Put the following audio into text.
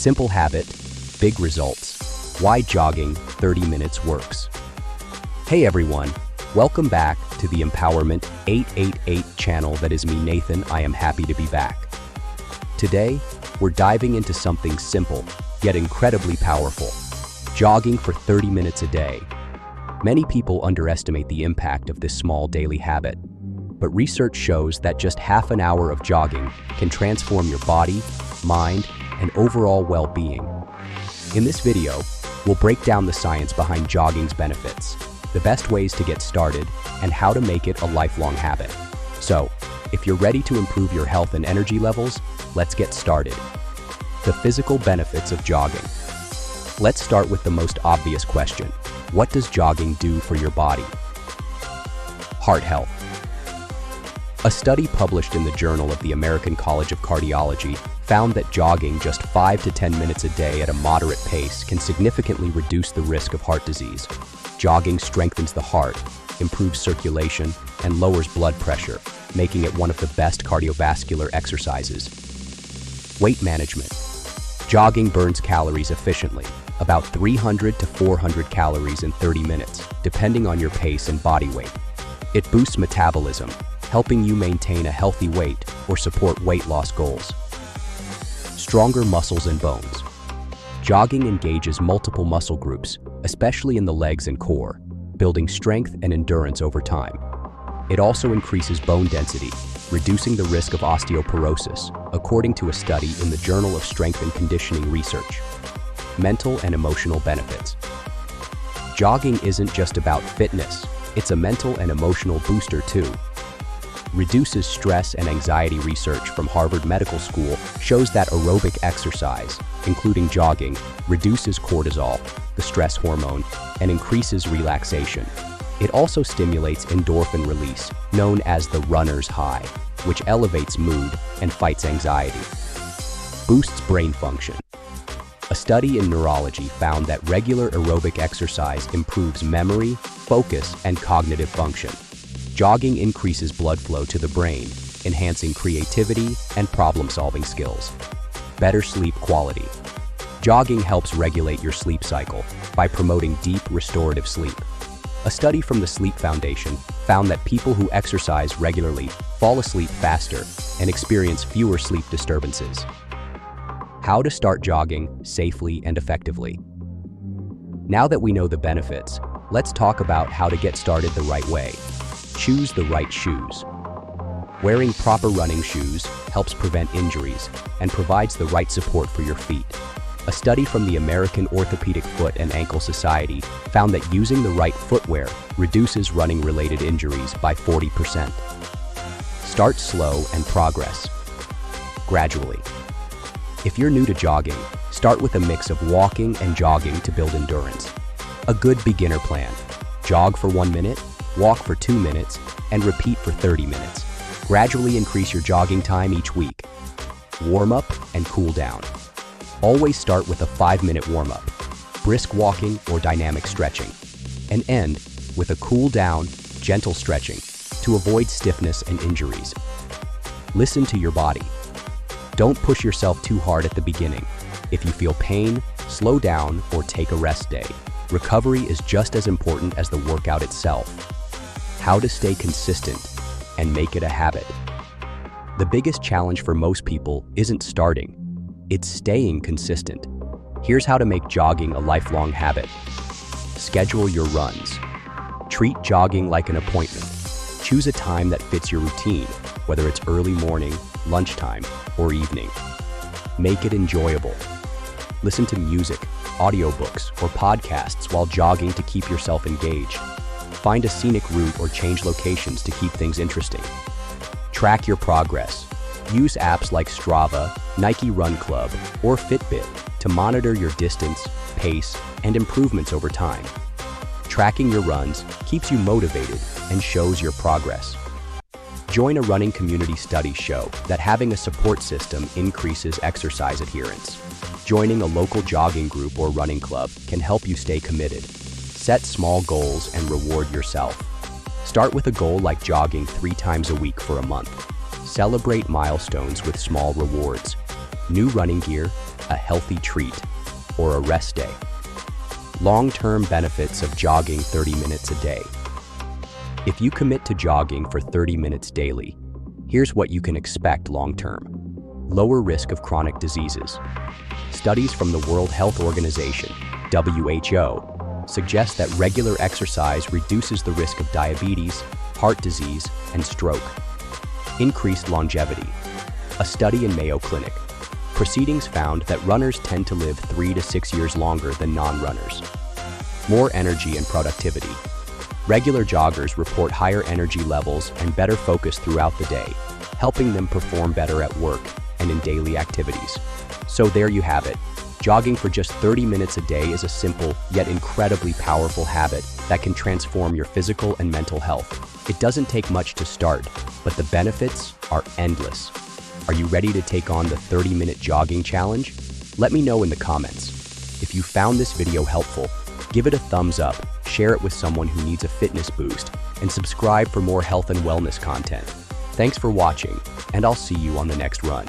Simple habit, big results. Why jogging 30 minutes works. Hey everyone, welcome back to the Empowerment 888 channel. That is me, Nathan. I am happy to be back. Today, we're diving into something simple, yet incredibly powerful. Jogging for 30 minutes a day. Many people underestimate the impact of this small daily habit, but research shows that just half an hour of jogging can transform your body, mind, and overall well-being. In this video, we'll break down the science behind jogging's benefits, the best ways to get started, and how to make it a lifelong habit. So, if you're ready to improve your health and energy levels, let's get started. The physical benefits of jogging. Let's start with the most obvious question. What does jogging do for your body? Heart health. A study published in the Journal of the American College of Cardiology found that jogging just 5 to 10 minutes a day at a moderate pace can significantly reduce the risk of heart disease. Jogging strengthens the heart, improves circulation, and lowers blood pressure, making it one of the best cardiovascular exercises. Weight management. Jogging burns calories efficiently, about 300 to 400 calories in 30 minutes, depending on your pace and body weight. It boosts metabolism, helping you maintain a healthy weight or support weight loss goals. Stronger muscles and bones. Jogging engages multiple muscle groups, especially in the legs and core, building strength and endurance over time. It also increases bone density, reducing the risk of osteoporosis, according to a study in the Journal of Strength and Conditioning Research. Mental and emotional benefits. Jogging isn't just about fitness, it's a mental and emotional booster too. Reduces stress and anxiety. Research from Harvard Medical School shows that aerobic exercise, including jogging, reduces cortisol, the stress hormone, and increases relaxation. It also stimulates endorphin release, known as the runner's high, which elevates mood and fights anxiety. Boosts brain function. A study in neurology found that regular aerobic exercise improves memory, focus, and cognitive function. Jogging increases blood flow to the brain, enhancing creativity and problem-solving skills. Better sleep quality. Jogging helps regulate your sleep cycle by promoting deep, restorative sleep. A study from the Sleep Foundation found that people who exercise regularly fall asleep faster and experience fewer sleep disturbances. How to start jogging safely and effectively. Now that we know the benefits, let's talk about how to get started the right way. Choose the right shoes. Wearing proper running shoes helps prevent injuries and provides the right support for your feet. A study from the American Orthopedic Foot and Ankle Society found that using the right footwear reduces running-related injuries by 40%. Start slow and progress gradually. If you're new to jogging, start with a mix of walking and jogging to build endurance. A good beginner plan. Jog for 1 minute, walk for 2 minutes, and repeat for 30 minutes. Gradually increase your jogging time each week. Warm up and cool down. Always start with a 5-minute warm-up, brisk walking or dynamic stretching, and end with a cool down, gentle stretching to avoid stiffness and injuries. Listen to your body. Don't push yourself too hard at the beginning. If you feel pain, slow down or take a rest day. Recovery is just as important as the workout itself. How to stay consistent and make it a habit. The biggest challenge for most people isn't starting, it's staying consistent. Here's how to make jogging a lifelong habit. Schedule your runs. Treat jogging like an appointment. Choose a time that fits your routine, whether it's early morning, lunchtime, or evening. Make it enjoyable. Listen to music, audiobooks, or podcasts while jogging to keep yourself engaged. Find a scenic route or change locations to keep things interesting. Track your progress. Use apps like Strava, Nike Run Club, or Fitbit to monitor your distance, pace, and improvements over time. Tracking your runs keeps you motivated and shows your progress. Join a running community. Studies show that having a support system increases exercise adherence. Joining a local jogging group or running club can help you stay committed. Set small goals and reward yourself. Start with a goal like jogging 3 times a week for a month. Celebrate milestones with small rewards. New running gear, a healthy treat, or a rest day. Long-term benefits of jogging 30 minutes a day. If you commit to jogging for 30 minutes daily, here's what you can expect long-term. Lower risk of chronic diseases. Studies from the World Health Organization, WHO, suggest that regular exercise reduces the risk of diabetes, heart disease, and stroke. Increased longevity. A study in Mayo Clinic. Proceedings found that runners tend to live 3 to 6 years longer than non-runners. More energy and productivity. Regular joggers report higher energy levels and better focus throughout the day, helping them perform better at work and in daily activities. So there you have it. Jogging for just 30 minutes a day is a simple yet incredibly powerful habit that can transform your physical and mental health. It doesn't take much to start, but the benefits are endless. Are you ready to take on the 30-minute jogging challenge? Let me know in the comments. If you found this video helpful, give it a thumbs up, share it with someone who needs a fitness boost, and subscribe for more health and wellness content. Thanks for watching, and I'll see you on the next run.